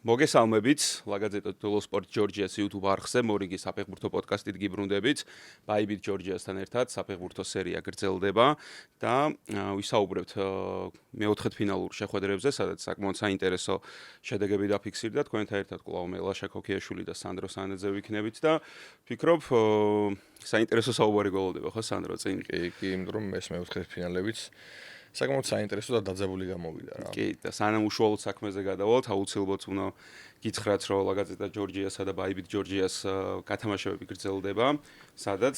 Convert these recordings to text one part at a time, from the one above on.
მოგესალმებით, ლაგაზეტო დელო სპორტ ჯორჯიას YouTube არხზე, მორიგი საფეხბურთო პოდკასტით გიბრუნდებით. ბაიბით ჯორჯიასთან ერთად საფეხბურთო სერია გრძელდება და ვისაუბრებთ მეოთხედფინალურ შეხვედრებზე, სადაც საკმაოდ საინტერესო შედეგები დაფიქსირდა. თქვენთან ერთად კვლავ მე ლაშა ქოქიაშვილი და სანდრო სანაძე ვიქნებით და ვფიქრობ საინტერესო საუბარი გველოდება ხო სანდრო წინ? კი, იმიტომ რომ ეს მეოთხედფინალებიც საკმაოდ საინტერესო და დაძაბული გამოვიდა რა. კი, და სანამ უშუალოდ საქმეზე გადავალთ, აუცილებლად უნდა გითხრათ, რომ ლაგაზეტა ჯორჯიასა და ბაიბით ჯორჯიას გათამაშებები გრძელდება, სადაც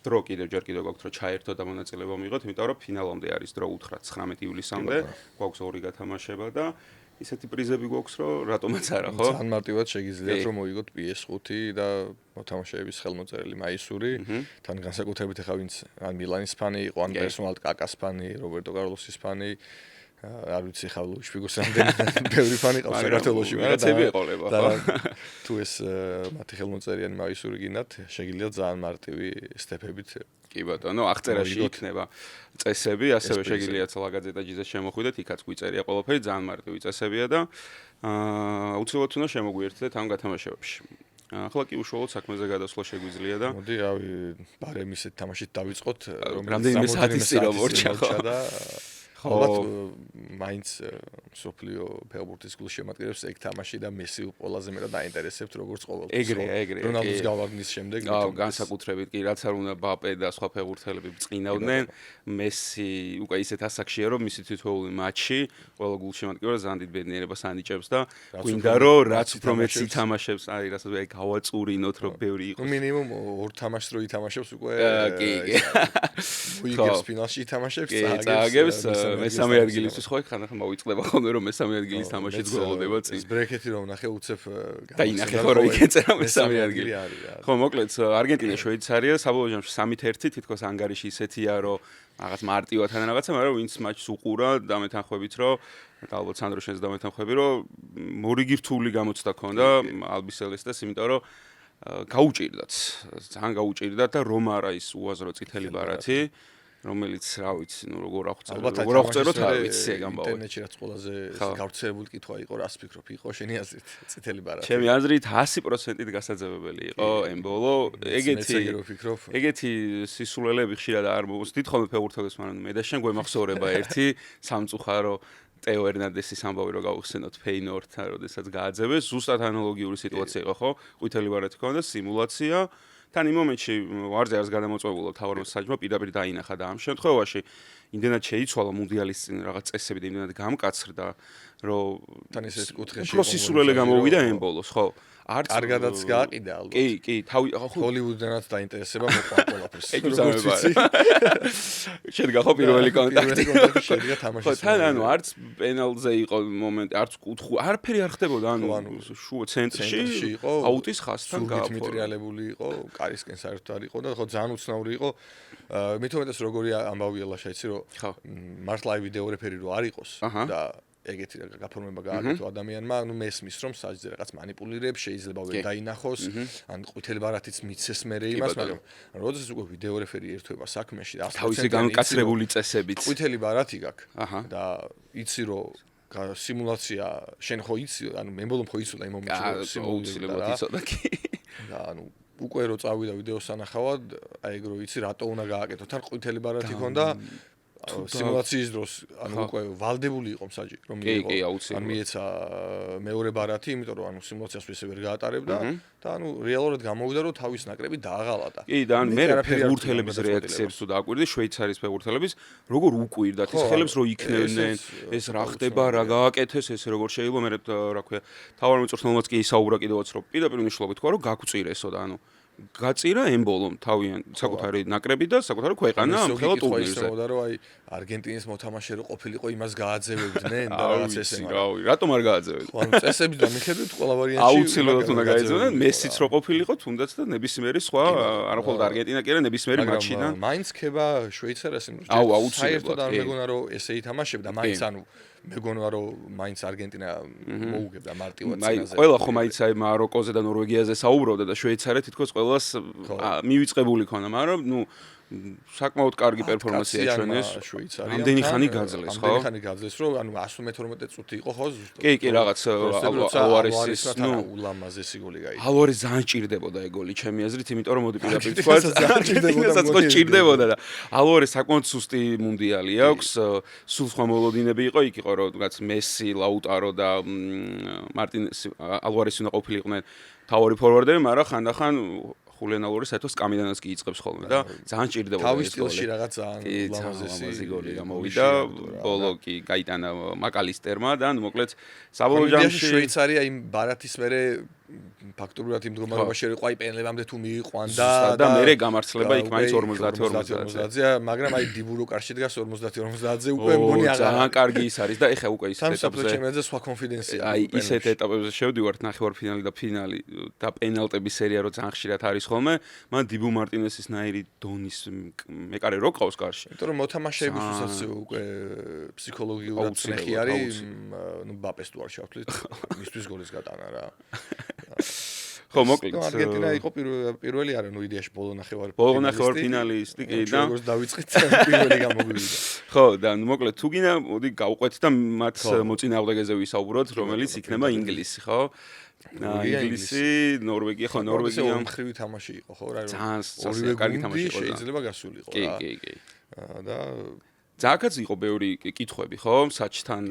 დრო ჯერ კიდევ გვაქვს რომ ჩაერთო და მონაწილეობა მიიღოთ, იმიტომ რომ ფინალამდე არის დრო უთხრა 19 ივლისამდე, გვაქვს ორი გათამაშება და ისეთი პრიზები გვაქვს, რომ რატომაც არა, ხო? ძალიან მარტივად შეგიძლიათ რომ მოიგოთ PS5 და მოთამაშეების ხელმოწერილი მაისური, თან განსაკუთრებით ახლა ვინც ან მილანის ფანი იყო, ან პერსონალად კაკას ფანი, რობერტო კარლოსის ფანი, არ ვიცი ხა ლუის ფიგოს რამდენი ბევრი ფანი ყავს საქართველოში, და თუ ეს მათი ხელმოწერიანი მაისური გინდათ, შეგიძლიათ ძალიან მარტივი სტეპებით კი ბატონო, აღწერაში იქნება წესები, ასევე შეგიძლიათ ლაგაზეტა ჯიზეს შემოხვიდეთ, იქაც გვიწერია ყველაფერი, ძალიან მარტივი წესებია და აუცილებლად უნდა შემოგვიერთდეთ ამ გათამაშებებში. ახლა კი უშუალოდ საქმეზე გადასვლა შეგვიძლია და მოდი, რავი, ბარემ ისეთ თამაშით დავიწყოთ, რამდენიმე საათის წინ მორჩა და ალბათ მაინც სოფლიო ფეხბურთის გულშემატკივრებს ეგ თამაში და მესი ყველაზე მეტად დაინტერესებთ როგორც ყოველთვის. ეგრეა. რონალდოს გავარდნის შემდეგ განსაკუთრებით კი რაც არ უნდა ბაპე და სხვა ფეხბურთელები წინავდნენ, მესი უკვე ისეთ ასაკშია რომ მისი თითოეული მატჩი ყველა გულშემატკივრს ძალიან დიდ ბედნიერებას ანიჭებს და გვინდა რომ რაც უფრო მეცი თამაშებს, აი რასაც აი გავაწურინოთ რომ ბევრი იყოს. მინიმუმ ორ თამაშს რო ითამაშებს უკვე კი. უიგებს ფინალში ითამაშებს, წააგებს მესამე ადგილისთვის ხო ხანახან მოვიწყდება ხოლმე რომ მესამე ადგილის თამაშიც გველოდება წინ. ეს ბრეკეტი რომ ნახე უცებ დაინახე ხო რომ იქეწერა მესამე ადგილი. ხო მოკლედ არგენტინა შვეიცარია საბოლოო ჯამში 3-1 თითქოს ანგარიში ისეთია რომ რაღაც მარტივად ან რაღაცა, მაგრამ ვინც მატჩს უყურა და მეთანხმებით რომ ალბათ სანდრო შენს დამეთანხმები რომ მორიგი რთული გამოცდა ქონდა ალბისელესტას, იმიტომ რომ გაუჭირდათ. ძალიან გაუჭირდათ და რომ არა ის უაზრო წითელი ბარათი რომელიც რა ვიცი, ნუ როგორ აღწეროთ, არ ვიცი ეგ ამბავი. ინტერნეტში რაც ყველაზე გავრცელებული კითხვა იყო, რას ფიქრობ, იყო შენი აზრით წითელი ბარათი? ჩემი აზრით 100%-ით გასაძებებელი იყო ემბოლო. ეგეთი სისულელები ხშირად არ მოუწ. დიდხანს ფეხბურთელებს მაგრამ მე და შენ გვემახსოვრება ერთი სამწუხარო ტეო ერნანდესის ამბავი რომ გავხსენოთ ფეინორდთან, როდესაც გააძევეს, ზუსტად ანალოგიური სიტუაცია იყო, ხო? ყვითელი ბარათი ქონდა, სიმულაცია თან იმ მომენტში ვარზე არს გადამოწვეულო თავაროს საჯმა პირდაპირ დაინახა და ამ შემთხვევაში იმდენად შეიცვალა მუნდიალის წინ რაღაც წესები და იმდენად გამკაცრდა რომ თან ეს კუთხეში პროსისურელი გამოვიდა ემბოლოს ხო არც კარგადაც გააყიდა ალბათ კი თავი ჰოლივუდიდანაც დაინტერესება მოყვა ყველაფერს როგორც ვიცი შედგა ხო პირველი კონტაქტი შედგა თამაშის თან ანუ არც პენალზე იყო მომენტი არც კუთხე არაფერი არ ხდებოდა ანუ შუა ცენტრში იყო აუტის ხასთან გააფორმა მიტრიალებული იყო კარისკენ საერთოდ არ იყო და ხო ძალიან უცნაური იყო მithumetes როგორი ამბავია ლაშაიცი რომ მართლა ვიდეო რეფერი რო არ იყოს და ეგეთი გაფორმება გააკეთო ადამიანმა, ანუ მესმის რომ საჯზე რაღაც манипуლირებს, შეიძლება ვერ დაინახოს, ან ყვითელი ბარათიც მიცეს მერე იმას, მაგრამ როდესაც უკვე ვიდეო რეფერი ერთვება საქმეში და თავისი განკაცრებული წესებით ყვითელი ბარათი გაქვს და იცი რომ სიმულაცია შენ ხო იცი, ანუ მემბოლომ ხო იცოდა იმ მომენტში სიმულაცია იცოდა კი და ანუ უკვე რო წავიდა ვიდეოს სანახავად, აი ეგ რო იცი რატო უნდა გააკეთო, თან ყვითელი ბარათი ქონდა სიმულაციის დროს ანუ უკვე ვალდებული იყო მსაჯი რომ მიიღო ან მიეცა მეორე ბარათი იმიტომ რომ ანუ სიმულაციას ისე ვერ გაატარებდა და ანუ რეალურად გამოვიდა რომ თავის ნაკრები დააღალატა კი და ანუ მე ფეხბურთელების რეაქციებს თუ დააკვირდი შვეიცარიის ფეხბურთელების როგორ უკვირდათ ის ხელებს რო იქნევდნენ ეს რა ხდება რა გააკეთეს ეს როგორ შეიძლება მე რა ქვია თავარ მოწრთნელმაც კი ისაუბრა კიდევაც რომ პირდაპირ მნიშვნელობით თქვა რომ გაგვწირესო და ანუ გაწირა ემბოლომ თავიანთ საკუთარი ნაკრები და საკუთარი ქვეყანა ამ ხელა ტურნირზე. ისე რომ აი არგენტინის მოთამაშე რო ყოფილიყო იმას გააძევებდნენ და რაღაც ესე. რავი, რატომ არ გააძევებდნენ? ანუ წესები და მიხედვით ყველა ვარიანტი აუცილებლად უნდა გაეძებდნენ, მესიც რო ყოფილიყო თუნდაც და ნებისმიერი სხვა არა მხოლოდ არგენტინა კი არა ნებისმიერი მატჩიდან. მაინც ხება შვეიცარიას იმ რომ აუცილებლად არ მეგონა რომ ესე ითამაშებდა მაინც ანუ მეგონა რომ მაინც არგენტინა მოუგებდა მარტივად წინაზე. აი ყველა ხომ მაინც აი მაროკოზე და ნორვეგიაზე საუბრობდა და შვეიცარია თითქოს ყველას მივიწყებული ქონა, მაგრამ ნუ საკმაოდ კარგი პერფორმანსი აჩვენეს. ამდენი ხანი გაძლეს, ხო? ამდენი ხანი გაძლეს, რომ ანუ 112 წუთი იყო, ხო? კი, რაღაც ალვარესის, ულამაზესი გოლი გაიგო. ალვარეს ძალიან ჭირდებოდა ეგ გოლი, ჩემი აზრით, იმიტომ რომ მოდი პირდაპირ თქვა, ძალიან ჭირდებოდა და ალვარეს საკმაოდ სუსტი მუნდიალი აქვს, სულ სხვა მოლოდინები იყო, იქ იყო რომ რაღაც მესი, ლაუტარო და მარტინესი, ალვარესი უნდა ყოფილიყვნენ თავარი ფორვარდები, მაგრამ ხანდახან ხულიან ალვარეს საერთოდ სკამიდანაც კი იწყებს ხოლმე და ძალიან ჭირდებოდა თავის სტილში რაღაც ძალიან ულამაზესი გოლი გამოვიდა, ბოლო კი გაიტანა მაკალისტერმა და ნუ მოკლედ საბოლოო ჯამში შვეიცარია იმ ბარათის მერე ფაქტობრივად იმ მდგომარეობაში იყო აი პენლებამდე თუ მიიყვან და მერე გამარცხლება იქ მაინც 50-50-ზე, მაგრამ აი დიბურო კარში დგას 50-50-ზე უკვე მგონი აღარ ძალიან კარგი ის არის და ეხა უკვე ის ეტაპზე სხვა კონფიდენცია აი ისეთ ეტაპებზე შევდივართ ნახევარფინალი და ფინალი და პენალტების სერია რო ძალიან ხშირად არის ხოლმე მან დიბუ მარტინესის ნაირი დონის მეკარე რო ყავს კარში იმიტომ რომ მოთამაშეებისთვისაც უკვე ფსიქოლოგიურად წნეხი არის ნუ ბაპეს თუ არ შევთვლით მისთვის გოლის გატანა რა ხო მოკლედ არგენტინა იყო პირველი არა ნუ იდეაში ბოლო ნახევარფინალისტი კი და როგორც დავიწყეთ პირველი გამოგვივიდა ხო და ნუ მოკლედ თუ გინდა მოდი გავყვეთ და მათ მოწინააღმდეგეზე ვისაუბროთ რომელიც იქნება ინგლისი ხო ინგლისი ნორვეგია ხო ნორვეგია მხრივი თამაში იყო ხო რა ორივე კარგი თამაში იყო შეიძლება გასულიყო რა კი და ძაკაც იყო ბევრი კითხვები ხო საჩთან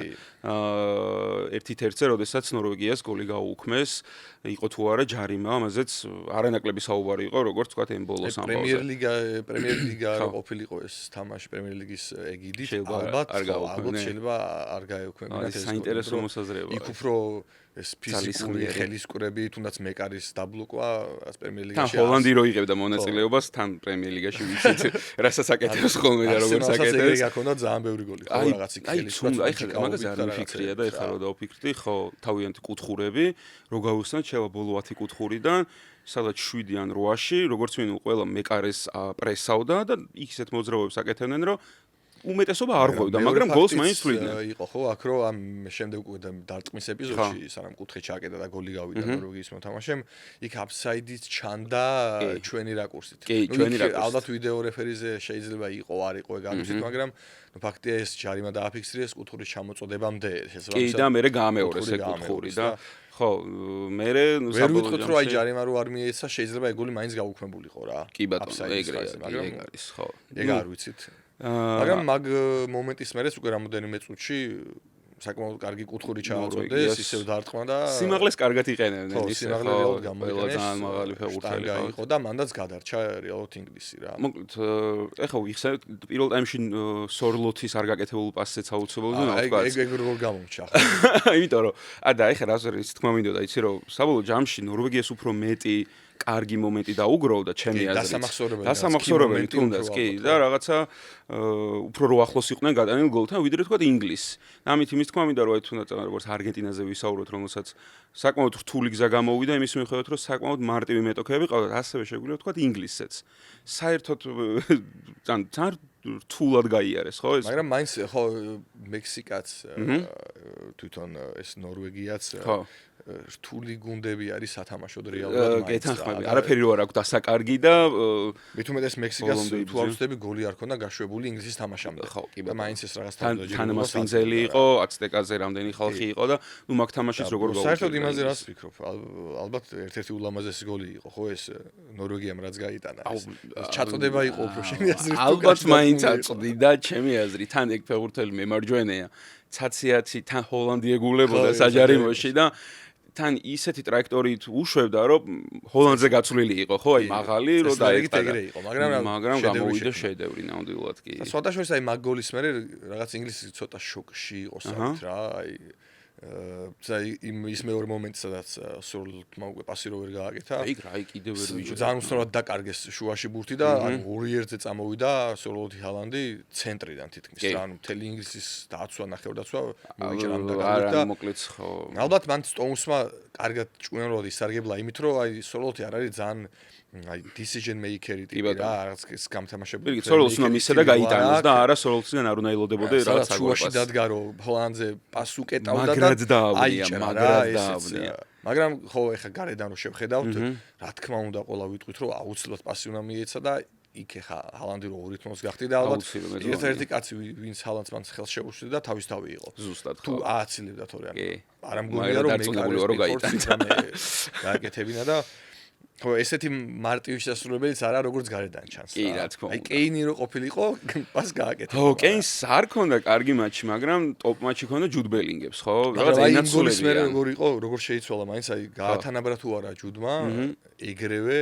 ერთ-ერთზე როდესაც ნორვეგიას გოლი გაუუქმეს იყო თუ არა ჯარიმა ამაზეც არანაკლები საუბარი იყო როგორც თქვა ემბოლოს ამბავზე პრემიერ-ლიგა ყოფილიყო ეს თამაში პრემიერ-ლიგის ეგიდით ალბათ შეიძლება არ გაეუქმებინა ეს საინტერესო მოსაზრება იქ უფრო ეს ფიზიკური ხელისკურები თუნდაც მეკარის დაბლოკვა პრემიერ-ლიგაში თან ჰოლანდი რო იღებდა მონაწილეობას თან პრემიერ-ლიგაში ვიცით რასაც აკეთებს ხოლმე და როგორც აკეთებს გაქონდა ძალიან ბევრი გოლი ხო რაღაც იქ ხელისკურები აი ხა მაგაზე არ მიფიქრია და ეხლა რო დავფიქრდი ხო თავიანთი კუთხურები რო გავუსწრებთ შევა ბოლო 10 კუთხურიდან სადაც 7 ან 8-ში როგორც ვინ ყველა მეკარეს პრესავდა და ისეთ მოძრაობებს აკეთებდნენ რომ უმეტესობა არ ღვევდა, მაგრამ გოლს მაინც თვლიდნენ. იყო ხო, აქ რო ამ შემდეგ უკვე დარტყმის ეპიზოდში სანამ კუთხე ჩააკეტა და გოლი გავიდა ნორვეგიის მოთამაშემ, იქ აფსაიდიც ჩანდა ჩვენი რაკურსით. ალბათ ვიდეო რეფერიზე შეიძლება იყო, არ იყო ეგ ამისით, მაგრამ ფაქტია ეს ჯარიმა დააფიქსირეს კუთხურის ჩამოწოდებამდე, შესაძლოა. კი და მერე გაამეორეს ეგ კუთხური და ხო, მერე ვერ ვიტყვით რომ აი ჯარიმა რო არ მიეცა, შეიძლება ეგ გოლი მაინც გაუქმებულიყო რა. კი ბატონო, ეგრე არის, ხო. ეგ არ ვიცით. მაგრამ მაგ მომენტის მერეც უკვე რამოდენიმე წუთში საკმაოდ კარგი კუთხური ჩააწოდეს, ისევ დარტყმა და სიმაღლეს კარგად იყენებდნენ ისე. სიმაღლე რეალურად გამოიყენეს. ძალიან მაღალი ფეხბურთელი იყო და მანდაც გადარჩა რეალურად ინგლისი რა. მოკლედ, ეხლა ვიხსენებ პირველ ტაიმში სორლოთის არ გაკეთებულ პასზეც აუცილებლად უნდა ვთქვა. ეგ როგორ გამომჩა. იმიტომ რომ და ეხლა რაზეც თქმა მინდოდა, იცი რომ საბოლოო ჯამში ნორვეგიას უფრო მეტი კარგი მომენტი დაუგროვდა ჩემი აზრით. დასამახსოვრებელი თუნდაც კი და რაღაცა უფრო რო ახლოს იყვნენ გადანილ გოლთან ვიდრე თქვა ინგლისი. ამით იმის თქმა მინდა რომ აი თუნდაც როგორც არგენტინაზე ვისაუბროთ რომელსაც საკმაოდ რთული გზა გამოვიდა იმის მიხედვით რომ საკმაოდ მარტივი მეტოქეები ყავდათ ასევე შეგვიძლია თქვა ინგლისსაც. საერთოდ ძალიან რთულად გაიარეს ხო ეს მაგრამ მაინც ხო მექსიკაც თვითონ ეს ნორვეგიაც რთული გუნდები არის სათამაშოდ რეალურად გეთანხმები არაფერი რო არ აქვს დასაკარგი და მით უმეტეს მექსიკას თუ არ ვწდები გოლი არ ქონდა გაშვებული ინგლისის თამაშამდე ხო კი და მაინც ეს რაღაც თანამასპინძელი იყო აცტეკაზე რამდენი ხალხი იყო და ნუ მაგ თამაშიც როგორ გაუჩნდა საერთოდ იმაზე რას ვფიქრობ ალბათ ერთ-ერთი ულამაზესი გოლი იყო ხო ეს ნორვეგიამ რაც გაიტანა ეს ჩაწოდება იყო უფრო შენი აზრით ალბათ მაინც აწვდიდა ჩემი აზრით თან ეგ ფეხბურთელი მემარჯვენეა ცაციათი თან ჰოლანდი ეგულებოდა საჯარიმოში და თან ისეთი ტრაექტორით უშვებდა რომ ჰოლანდზე გაცვლილი იყო ხო აი მაღალი რო დაეკტა მაგრამ გამოვიდა შედევრი ნამდვილად კი სხვადასხვა აი მაგ გოლის მერე რაღაც ინგლისი ცოტა შოკში იყო საერთოდ რა აი ის მეორე მომენტი სადაც სორლოტმა უკვე პასი რო ვერ გააკეთა იქ რა კიდევ ვერ ვიჯდა ძალიან უცნაურად დაკარგეს შუაში ბურთი და ანუ 2-1-ზე წამოვიდა სორლოტი ჰალანდი ცენტრიდან თითქმის რა ანუ მთელი ინგლისის დაცვა ნახევარდაცვა მივიჭრა ამ დაკარგით და მოკლედ ხო ალბათ მან სტოუნსმა კარგად ჭკვიანურად ისარგებლა იმით რომ აი სორლოტი არ არის ძალიან აი decision maker-ი ტიპი რა რაღაც გამთამაშებული. სორლოტს უნდა მისცე და გაიტანოს და არა სორლოტსგან არ უნდა ელოდებოდა რაღაც შუაში დადგა რომ ჰოლანდზე პას უკეტავდა და აიჭრა მაგრამ ხო ეხა გარედან რო შევხედავთ რა თქმა უნდა ყველა ვიტყვით რომ აუცილებლად პასი უნდა მიეცა და იქ ხა ჰალანდი რო 2 თვოს გახდი და ალბათ ერთ-ერთი კაცი ვინც ჰალანდს მან ხელს შეუშლიდა და თავისთავი იყო. ზუსტად თუ ააცილებდა თორე არ მგონია რომ მე გააკეთებინა და ხო ესეთი მარტივი შესრულებელიც არა როგორც გარედან ჩანს. კი რა თქმა უნდა. აი კეინი რო ყოფილიყო პას გააკეთა. ხო კეინს არ ქონდა კარგი მატჩი მაგრამ ტოპ მატჩი ქონდა ჯუდ ბელინგებს ხო? რაღაც ინაცულების მე როგორ იყო როგორ შეიცვალა მაინც აი გაათანაბრა თუ არა ჯუდმა ეგრევე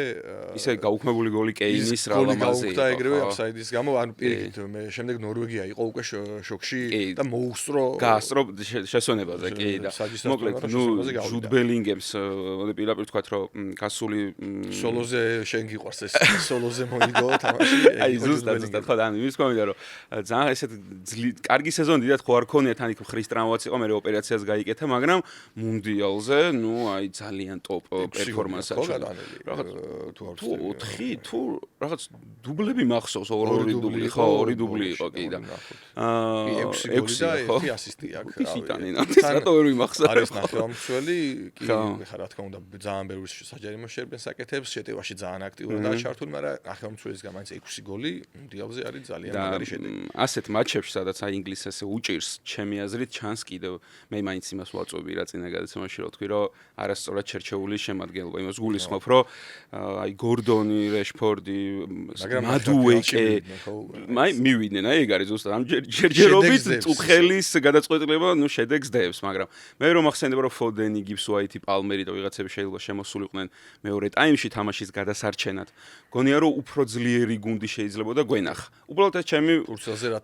ისე გაუქმებული გოლი კეინის რა ლამაზი და ეგრევე აფსაიდის გამო ანუ პირიქით მე შემდეგ ნორვეგია იყო უკვე შოქში და მოუსწრო გაასწრო შესვენებაზე კი და მოკლედ ნუ ჯუდ ბელინგებს პირდაპირ თქვათ რომ გასული სოლოზე შენ გიყვარს ეს სოლოზე მოიგო თამაში აი ზუსტად ხო და ანუ ის კომენტა რომ ძალიან ესეთ კარგი სეზონი დიდად ხო არ ქონია თან იქ ხრის ტრამვაც იყო მე ოპერაციას გაიკეთა მაგრამ მუნდიალზე ნუ აი ძალიან ტოპ პერფორმანსად რაღაც თუ რაღაც დუბლები მახსოვს ორი დუბლი ხო ორი დუბლი იყო კი და 6 და 1 ასისტი აქვს ის იტანინა რატო ვერ ვიმახსოვს არის ნახევარმცველი კი ხა რა თქმა უნდა ძალიან ბევრი საჯარიმო შერბენს აკეთებს შეტევაში ძალიან აქტიურადაა ჩართული მაგრამ ნახევარმცველის გამაინც 6 გოლი მუნდიალზე არის ძალიან მაგარი შედეგი ასეთ მატჩებში სადაც აი ინგლისს ესე უჭირს ჩემი აზრით ჩანს კიდევ მე მაინც იმას ვაწვევი რა წინა გადაცემაში რომ თქვი რომ არასწორად შერჩეული შემადგენლობა იმას გულისხმობ რომ აი გორდონი რეშფორდი მადუეკე მაი მივიდნენ აი ეგ არის ზუსტად ამ ჯერჯერობით წუხელის გადაწყვეტილება ნუ შედეგს დებს მაგრამ მე რომ ახსენებ რომ ფოდენი გიბს უაითი პალმერი და ვიღაცები შეიძლება შემოსულიყვნენ მეორე ტაიმში თამაშის გადასარჩენად გონია რომ უფრო ძლიერი გუნდი შეიძლება და გვენახა უბრალოდ ეს ჩემი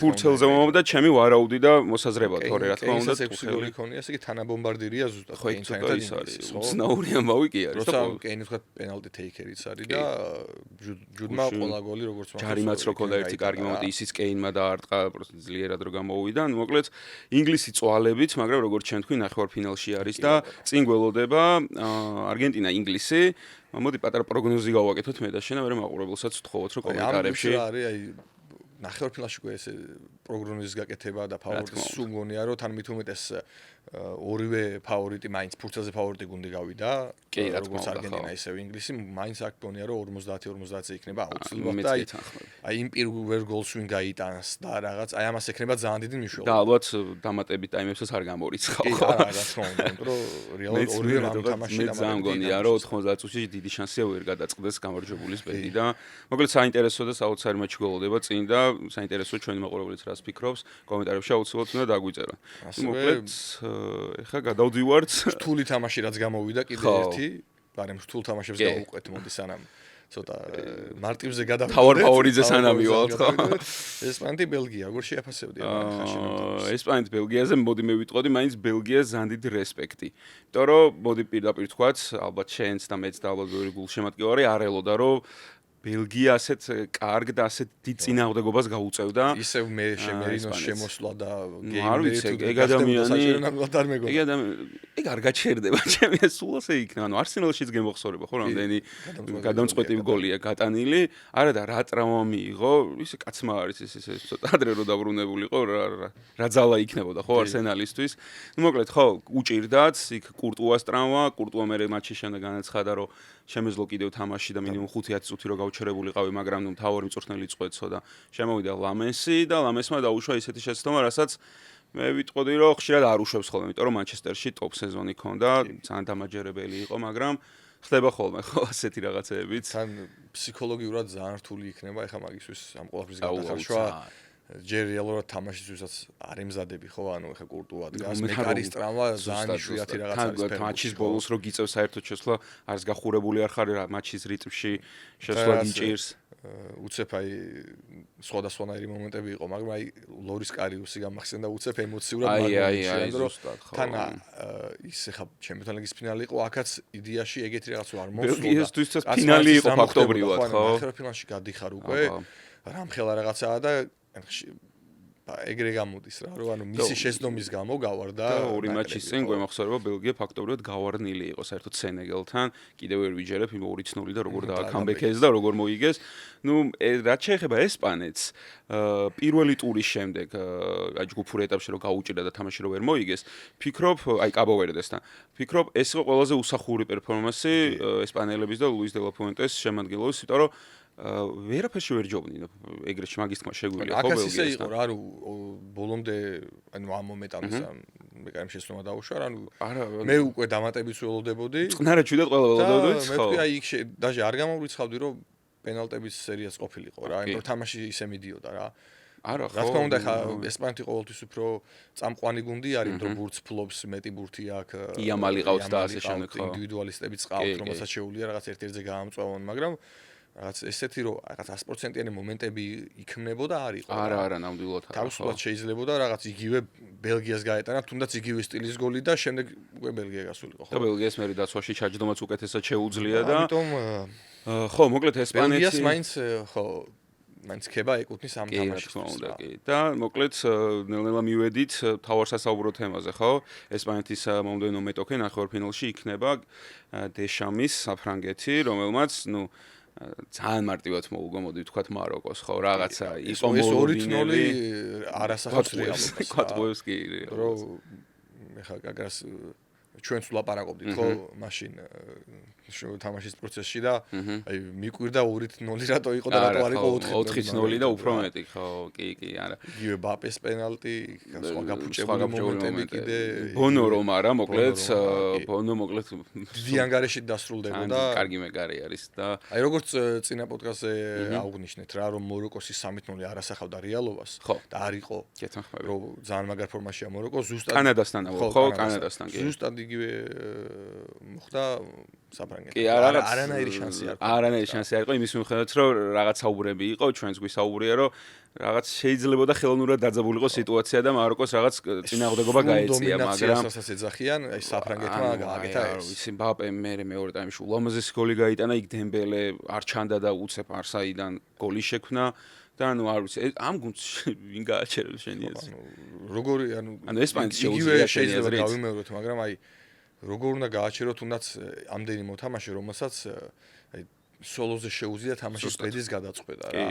ფურცელზე მომავალ და ჩემი ვარაუდი და მოსაზრება თორე რა თქმა უნდა ტუხელი ქონია ესე იგი თანაბომბარდირია ზუსტად ხო ის არის უცნაური ამბავი კი არის როცა კეინი თქვა პენალტი ტეიქერიც არის და ჯუდმა ყველა გოლი როგორც მახსოვს ჯარიმაც რო ქონდა ერთი კარგი მომენტი ისიც კეინმა დაარტყა პროსტ ძლიერად რო გამოვიდა ნუ მოკლედ ინგლისი წვალებით მაგრამ როგორც ჩვენ თქვი ნახევარფინალში არის და წინ გველოდება არგენტინა ინგლისი მოდი პატარა პროგნოზი გავაკეთოთ მე და შენ და მე მაყურებელსაც ვთხოვოთ რომ კომენტარებში არის აი ნახევარფინალში უკვე ეს პროგნოზის გაკეთება და ფავორიტი სულ მგონია რომ თან მით უმეტეს ორივე ფავორიტი მაინც ფურცელზე ფავორიტი გუნდი გავიდა როგორც არგენტინა ისევ ინგლისი მაინც აქ გონია რომ 50-50-ზე იქნება აუცილებლად და აი იმ პირველ გოლს ვინ გაიტანს და რაღაც აი ამას ექნება ძალიან დიდი მნიშვნელობა და ალბათ დამატებით ტაიმებსაც არ გამორიცხავ ხო რა თქმა უნდა იმიტომ რომ რეალურად ორივე თამაში და ძალიან მგონია რომ 90 წუთში დიდი შანსია ვერ გადაწყდეს გამარჯვებულის ბედი და მოკლედ საინტერესო და საოცარი მატჩი გველოდება წინ და საინტერესო ჩვენი მაყურებელიც რას ფიქრობს კომენტარებში აუცილებლად უნდა დაგვიწერონ მოკლედ ეხა გადავდივართ რთული თამაში რაც გამოვიდა კიდე ერთი მაგრამ რთულ თამაშებს გავუყვეთ მოდი სანამ ცოტა მარტივზე გადავიდეთ თავარ ფავორიტზე სანამ ივალთ ხო ესპანეთი ბელგია როგორ შეაფასებდი ამ ხაში ესპანეთი ბელგიაზე მოდი მე ვიტყოდი მაინც ბელგიას ძალიან დიდი რესპექტი იმიტომ რომ მოდი პირდაპირ თქვაც ალბათ შენც და მეც და ალბათ ბევრი გულშემატკივარი არ ელოდა რომ ბელგია ასეთ კარგ და ასეთ დიდ წინააღმდეგობას გაუწევდა. ისევ მე შემერინოს შემოსვლა და გეიმბლი ეგ ადამიანი ეგ არ გაჩერდება ჩემი სულ ასე იქნება. ანუ არსენალშიც გემოხსოვრება ხო რამდენი გადამწყვეტი გოლია გატანილი. არა და რა ტრაუმა მიიღო, ისე კაცმა არის ესე ცოტა ადრე რო დაბრუნებულიყო რა ძალა იქნებოდა ხო არსენალისთვის. ნუ მოკლედ ხო უჭირდაც იქ კურტუას ტრაუმა, კურტუა მე მატჩის შემდეგ განაცხადა რომ შემეძლო კიდევ თამაში და მინიმუმ 5-10 წუთი რო გავჩერებულიყავი, მაგრამ ნუ მთავარი მწვრთნელი წყვეტსო და შემოვიდა ლამესი და ლამესმა დაუშვა ისეთი შეცდომა, რასაც მე ვიტყოდი რომ ხშირად არ უშვებს ხოლმე, იმიტომ რომ მანჩესტერში ტოპ სეზონი ქონდა, ძალიან დამაჯერებელი იყო, მაგრამ ხდება ხოლმე ხო ასეთი რაღაცეებიც. თან ფსიქოლოგიურად ძალიან რთული იქნება, ეხლა მაგისთვის ამ ყველაფრის გადახარშვა ჯერ რეალურად თამაშისთვისაც არ ემზადები ხო ანუ ეხა კურტუა დგას მეკარის ტრაუმა ძალიან იშვიათი რაღაც არის მატჩის ბოლოს რო გიწევს საერთოდ შესვლა არც გახურებული არ ხარ რა მატჩის რიტმში შესვლა გიჭირს უცებ აი სხვადასხვანაირი მომენტები იყო მაგრამ აი ლორის კარიუსი გამახსენდა უცებ ემოციურად აი ზუსტად ხო თან ის ეხა ჩემთან ლიგის ფინალი იყო აქაც იდეაში ეგეთი რაღაც არ მოსულა ბელგიისთვისაც ფინალი იყო ფაქტობრივად ხო ახლა ფინალში გადიხარ უკვე რამხელა რაღაცაა და ეგრე გამოდის რა რომ ანუ მისი შეცდომის გამო გავარდა ორი მატჩის წინ გვემახსოვრება ბელგია ფაქტობრივად გავარნილი იყო საერთოდ სენეგალთან კიდევ ვერ ვიჯერებ იმ 2-0 და როგორ დააკამბექეს და როგორ მოიგეს ნუ რაც შეეხება ესპანეთს პირველი ტურის შემდეგ აი ჯგუფურ ეტაპში რომ გაუჭირდა და თამაში რომ ვერ მოიგეს ფიქრობ აი კაბო-ვერდესთან ფიქრობ ეს იყო ყველაზე უსახური პერფორმანსი ესპანელების და ლუის დე ლა ფუენტეს შემადგენლობის იმიტომ რომ ვერაფერში ვერ ჯობნინა ეგრეთ მაგის თქმა შეგვიძლია ხო ბელგიას. აქაც ისე იყო რა, ბოლომდე ანუ ამ მომენტამდე მე კაი შესწორმა დაუშვა რა, მე უკვე დამატებით ველოდებოდი. წყნარად შვიდად ყველა ველოდებოდით, ხო. მე აი იქ დაჟე არ გამოვრიცხავდი რომ პენალტების სერიაც ყოფილიყო რა, იმიტომ თამაში ისე მიდიოდა რა. არა ხო. რა თქმა უნდა ხა ესპანეთი ყოველთვის უფრო წამყვანი გუნდი არის, რომ ბურთს ფლობს, მეტი ბურთი აქვს. იამალი ყავს და ასე შემდეგ ხო. ინდივიდუალისტებიც ყავთ, რომელსაც შეუძლია რაღაც ერთ-ერთზე გაამწვავონ, მაგრამ რაღაც ესეთი რომ რაღაც 100%-იანი მომენტები იქმნებოდა არ იყო. არა, ნამდვილად არა. თავისუფლად შეიძლებოდა რაღაც იგივე ბელგიას გაეტანა, თუნდაც იგივე სტილის გოლი და შემდეგ უკვე ბელგია გასულიყო, ხო? და ბელგიას მე დაცვაში ჩაჯდომაც უკეთესად შეუძლია და ამიტომ ხო, მოკლედ ესპანეთი ბელგიას მაინც ხო მაინც ხება ეკუთვნის ამ თამაშს უნდა კი და მოკლედ ნელ-ნელა მივედით თავარ სასაუბრო თემაზე ხო ესპანეთის მომდევნო მეტოქე ნახევარფინალში იქნება დეშამის საფრანგეთი რომელმაც ნუ ძალიან მარტივად მოუგო მოდი ვთქვათ მაროკოს ხო რაღაცა იყო მოლოდინელი არასახავს რეალობას კვატბოევს კი რომ ეხა გაგას ჩვენც ვლაპარაკობდით ხო მაშინ თამაშის პროცესში და აი მიკვირდა 2-0 რატო იყო და რატო არ იყო 4-0 და უფრო მეტი ხო კი არა იგივე ბაპეს პენალტი სხვა გაფუჭებული მომენტები კიდე ბონო რომ არა მოკლედ ბონო მოკლედ დიდი ანგარიში დასრულდებოდა კარგი მეგარი არის და აი როგორც წინა პოდკასტზე აღვნიშნეთ რა რომ მოროკოსი 3-0 არასახავდა რეალობას და არ იყო რომ ძალიან მაგარ ფორმაშია მოროკო ზუსტად კანადასთან ხო კანადასთან კი ზუსტად იგივე მოხდა საფრანგეთში. კი, რაღაც არანაირი შანსი არ იყო. არანაირი შანსი არ იყო იმის მიხედვით, რომ რაღაც საუბრები იყო, ჩვენს გვისაუბრია, რომ რაღაც შეიძლება და ხელოვნურად დაძაბულიყო სიტუაცია და მაროკოს რაღაც წინააღმდეგობა გაეწია, მაგრამ დომინაციასაც ეძახიან, აი საფრანგეთმა გააკეთა ეს. ვიცი, ბაპე მეორე ტაიმში ულამაზესი გოლი გაიტანა, იქ დემბელე არ ჩანდა და უცებ არსაიდან გოლი შექმნა. და ანუ არ ვიცი ამ გუნდს ვინ გააჩერებს შენი ეს როგორი ანუ ესპანეთის შეუძლია შეიძლება გავიმეოროთ მაგრამ აი როგორ უნდა გააჩეროთ თუნდაც ამდენი მოთამაშე რომელსაც აი სოლოზე შეუძლია თამაშის ბედის გადაწყვეტა რა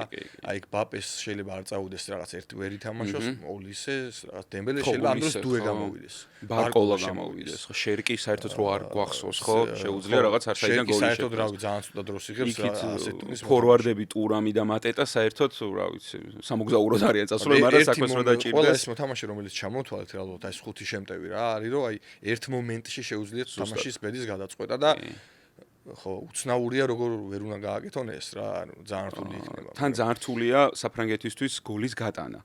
აი ბაპეს შეიძლება არ წაუდეს რაღაც ერთი ვერი თამაშოს ოლისეს რაღაც დემბელე შეიძლება ამ დროს დუე გამოვიდეს ბარკოლა გამოვიდეს ხო შერკი საერთოდ რო არ გვახსოვს ხო შეუძლია რაღაც არსაიდან გოლი საერთოდ რა ძალიან ცუდა დროს იღებს ასე ტუნის ფორვარდები ტურამი და მატეტა საერთოდ რა ვიცი სამოგზაუროდ არიან წასულები მაგრამ საქმეს რო დაჭირდეს ყველა ეს მოთამაშე რომელიც ჩამოთვალეთ რეალურად აი 5 შემტევი რა არის რომ აი ერთ მომენტში შეუძლია თამაშის ბედის გადაწყვეტა და ხო უცნაურია როგორ ვერ უნდა გააკეთონ ეს რა ანუ ძალიან რთული იქნება თან ძალიან რთულია საფრანგეთისთვის გოლის გატანა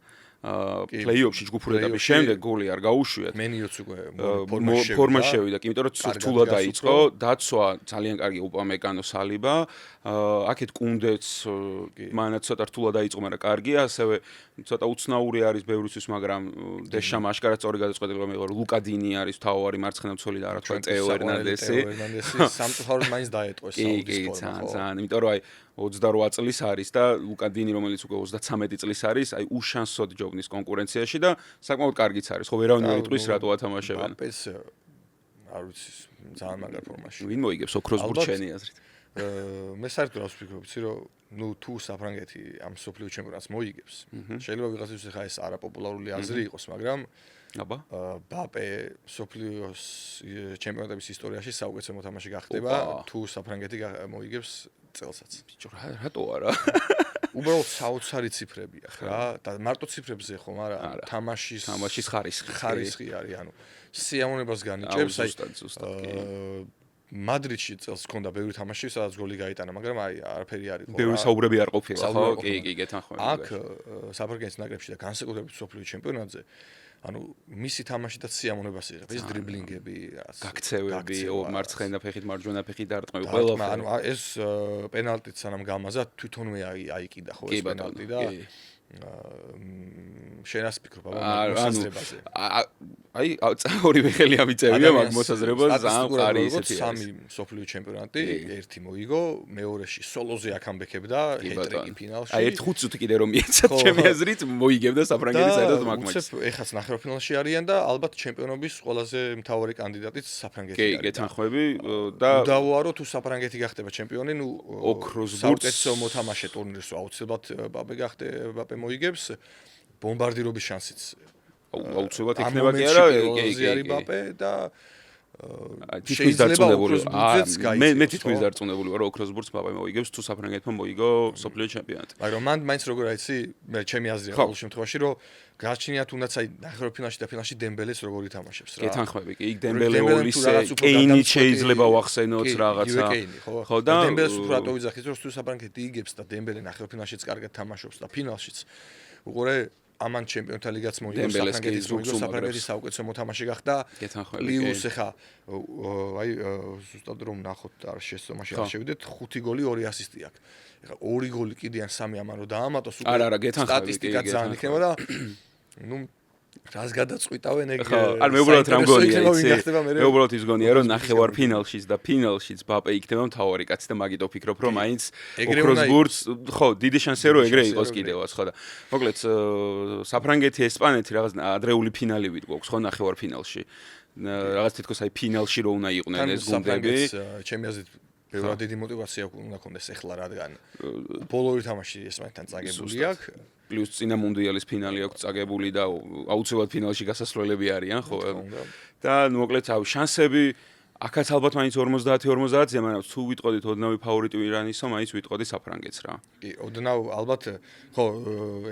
პლეიოფში ჯგუფურ ეტაპის შემდეგ გოლი არ გაუშვიათ მენიოც უკვე ფორმა შევიდა კი იმიტომ რომ რთულად დაიწყო დაცვა ძალიან კარგი უპამეკანო სალიბა აქეთ კუნდეც მანაც ცოტა რთულად დაიწყო მაგრამ კარგია ასევე ცოტა უცნაური არის ბევრისთვის მაგრამ დეშამ აშკარად სწორი გადაწყვეტილება მიიღო ლუკა დინი არის თავარი მარცხენა მცველი და რა თქვა ტეო ერნანდესი სამწუხაროდ მაინც დაეტყო საუდის ფორმა ძალიან იმიტომ რომ აი 28 წლის არის და ლუკა დინი რომელიც უკვე 33 წლის არის აი უშანსოდ ჯობნის კონკურენციაში და საკმაოდ კარგიც არის ხო ვერავინ ვერ იტყვის რატო ათამაშებენ ბაპეს არ ვიცი ძალიან მაგარ ფორმაში ვინ მოიგებს ოქროს ბურჩენი აზრით მე საერთოდ არ ვფიქრობ იცი რომ ნუ თუ საფრანგეთი ამ სოფლიო ჩემპიონატს მოიგებს შეიძლება ვიღაცისთვის ხა ეს არაპოპულარული აზრი იყოს მაგრამ აბა ბაპე სოფლიოს ჩემპიონატების ისტორიაში საუკეთესო მოთამაშე გახდება თუ საფრანგეთი მოიგებს წელსაც ბიჭო რატო არა უბრალოდ საოცარი ციფრებია რა და მარტო ციფრებზე ხომ არა თამაშის ხარისხი არის ანუ სიამოვნებას განიჭებს აი მადრიდში წელს ჰქონდა ბევრი თამაში, სადაც გოლი გაიტანა, მაგრამ აი არაფერი არ იყო. ბევრი საუბრები არ ყოფილა, ხო? კი, გეთანხმები. აქ საფრანგეთის ნაკრებში და განსაკუთრებით სოფლიო ჩემპიონატზე, ანუ მისი თამაში და სიამოვნებას იღებს, ეს დრიბლინგები, გაქცევები, მარცხენა ფეხით, მარჯვენა ფეხით დარტყმები, ყველაფერი. ანუ ეს პენალტიც სანამ გამაზა, თვითონვე აიკიდა ხო ეს პენალტი და შენას ფიქრობ აბა მოსაზრებაზე აი ორივე ხელი ამიწევია მაგ მოსაზრებას ძალიან ყარი ისეთი სამი სოფლიო ჩემპიონატი ერთი მოიგო მეორეში სოლოზე აკამბექებდა ჰეტრიკი ფინალში აი ერთ 5 წუთი კიდე რომ მიეცათ ჩემი აზრით მოიგებდა საფრანგეთის საერთოდ მაგ მაჩს ეხაც ნახევარფინალში არიან და ალბათ ჩემპიონობის ყველაზე მთავარი კანდიდატიც საფრანგეთი არის კი გეთანხმები და უდავოა რომ თუ საფრანგეთი გახდება ჩემპიონი ნუ ოქროს ბურთს მოთამაშე ტურნირს აუცილებლად ბაპე გახდება ბაპე მოიგებს ბომბარდირობის შანსიც აუცილებლად იქნება კი არა კი ბაპე და თითქმის დარწმუნებული მე თითქმის დარწმუნებული ვარ რომ ოქროს ბურთს პაპა მოიგებს თუ საფრანგეთმა მოიგო სოფლიო ჩემპიონატი მაგრამ მან მაინც როგორ აიცი მე ჩემი აზრია ყოველ შემთხვევაში რომ გაჩნია თუნდაც აი ნახევარფინალში და ფინალში დემბელეს როგორ ითამაშებს რა გეთანხმები კი იქ დემბელე ოლისე კეინი შეიძლება ვახსენოთ რაღაცა ხო და დემბელეს უფრო რატო ვიძახით რომ თუ საფრანგეთი იგებს და დემბელე ნახევარფინალშიც კარგად თამაშობს და ფინალშიც უყურე ამან ჩემპიონთა ლიგაც მოიგო საფრანგეთის მოიგო საფრანგეთის საუკეთესო მოთამაშე გახდა ლიუს ეხა აი ზუსტად რომ ნახოთ არ შესწომაში არ შევიდეთ 5 გოლი 2 ასისტი აქვს ეხა 2 გოლი კიდიან 3 ამან რომ დაამატოს უკვე სტატისტიკა ძალიან იქნება და ნუ რას გადაწყვიტავენ ეგ არ მე უბრალოდ რამ გონია იცი მე უბრალოდ ის გონია რომ ნახევარფინალშიც და ფინალშიც ბაპე იქნება მთავარი კაცი და მაგით ვფიქრობ რომ მაინც ოქროს ბურთს ხო დიდი შანსია რომ ეგრე იყოს კიდევაც ხო და მოკლედ საფრანგეთი ესპანეთი რაღაც ადრეული ფინალი გვაქვს ხო ნახევარფინალში რაღაც თითქოს აი ფინალში რო უნდა იყვნენ ეს გუნდები ჩემი აზრით ბევრად დიდი мотиваცია უნდა ქონდეს ეხლა რადგან ბოლო თამაში ესპანეთთან წაგებული აქვს პლუს წინა მუნდიალის ფინალი აქვს წაგებული და აუცილებლად ფინალში გასასვლელები არიან ხო და მოკლედ შანსები აქაც ალბათ მაინც 50-50-ია მაგრამ თუ ვიტყოდით ოდნავი ფავორიტი ირანისო მაინც ვიტყოდი საფრანგეთს რა კი ოდნავ ალბათ ხო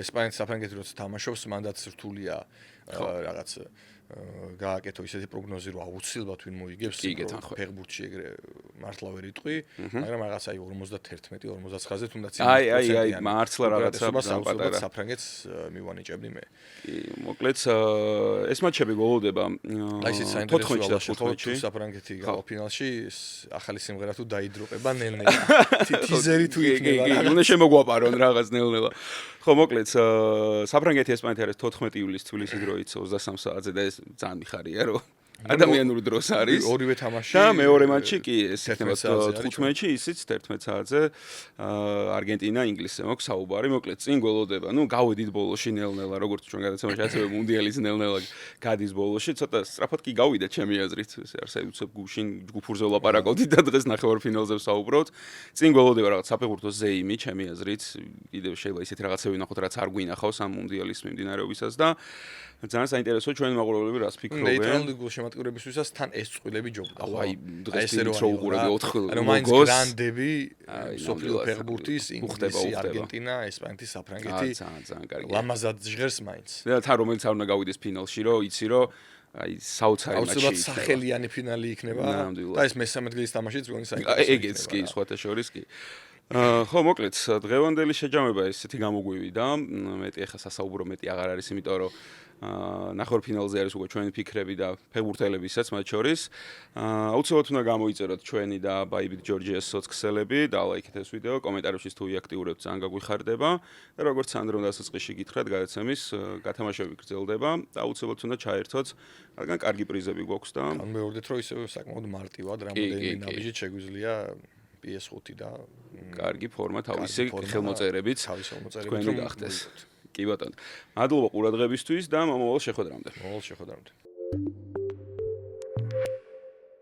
ესპანეთი საფრანგეთი როცა თამაშობს მანდაც რთულია რაღაც გააკეთო ისეთი პროგნოზი რომ აუცილებლად ვინ მოიგებს ფეხბურთში ეგრე მართლა ვერ იტყვი მაგრამ რაღაც აი 51-59-ზე თუნდაც აი მართლა რაღაცა პატარა საფრანგეთს მივანიჭებდი მე კი მოკლედ ეს მატჩები გოლოვდება 14-ში და 15-ში საფრანგეთი გავაფინალში ახალი სიმღერა თუ დაიდროპება ნელ-ნელა ტიზერი თუ იქნება უნდა შემოგვაპარონ რაღაც ნელ-ნელა ხო მოკლედ საფრანგეთი ესპანეთი არის 14 ივლისს თბილისის დროით 23 საათზე და ეს ძალიან მიხარია რომ ადამიანური დროს არის ორივე თამაში და მეორე მატჩი კი ეს იქნება 15-ში ისიც 11 საათზე არგენტინა ინგლისზე მოქვს საუბარი მოკლედ წინ გველოდება ნუ გავედით ბოლოში ნელ-ნელა როგორც ჩვენ გადაცემაში ასევე მუნდიალის ნელ-ნელა გადის ბოლოში ცოტა სწრაფად კი გავიდა ჩემი აზრით ეს არსებობს გუშინ ჯგუფურზე ვლაპარაკობდით და დღეს ნახევარფინალზე ვსაუბრობთ წინ გველოდება რაღაც საფეხბურთო ზეიმი ჩემი აზრით კიდევ შეიძლება ისეთი რაღაცები ნახოთ რაც არ გვინახავს ამ მუნდიალის მიმდინარეობისას და ძალიან საინტერესოა ჩვენი მაყურებლები რას ფიქრობენ ნეიტრალური გულ შემატკივრებისთვისაც თან ეს წყვილები ჯობდა ხო აი დღეს რო უყურები 4 ანუ მაინც გრანდები სოფლიო ფეხბურთის ინგლისი არგენტინა ესპანეთი საფრანგეთი ძალიან კარგი ლამაზად ჟღერს მაინც და თან რომელიც არ უნდა გავიდეს ფინალში რომ იცი რომ აი საოცარი მატჩი აუცილებლად სახელიანი ფინალი იქნება და ეს მესამე დღის თამაშიც გონი საინტერესო ეგეც კი სხვათა შორის კი ხო მოკლედ დღევანდელი შეჯამება ესეთი გამოგვივიდა მეტი ახლა სასაუბრო მეტი აღარ არის იმიტომ რომ ნახევარფინალზე არის უკვე ჩვენი ფიქრები და ფეხბურთელებისაც მათ შორის აუცილებლად უნდა გამოიწეროთ ჩვენი და ბაიბით ჯორჯიას სოციალები და ლაიქეთ ეს ვიდეო კომენტარებში თუ იაქტიურებთ ძალიან გაგვიხარდება და როგორც სანდრომ დასაწყისში გითხრათ გადაცემის გათამაშები გრძელდება და აუცილებლად უნდა ჩაერთოთ რადგან კარგი პრიზები გვაქვს და განმეორდეთ რომ ისე საკმაოდ მარტივად რამოდენიმე ნაბიჯით შეგვიძლია PS5 და კარგი ფორმა თავისი ხელმოწერებით თქვენი გახდეს კი ბატონო მადლობა ყურადღებისთვის და მომავალ შეხვედრამდე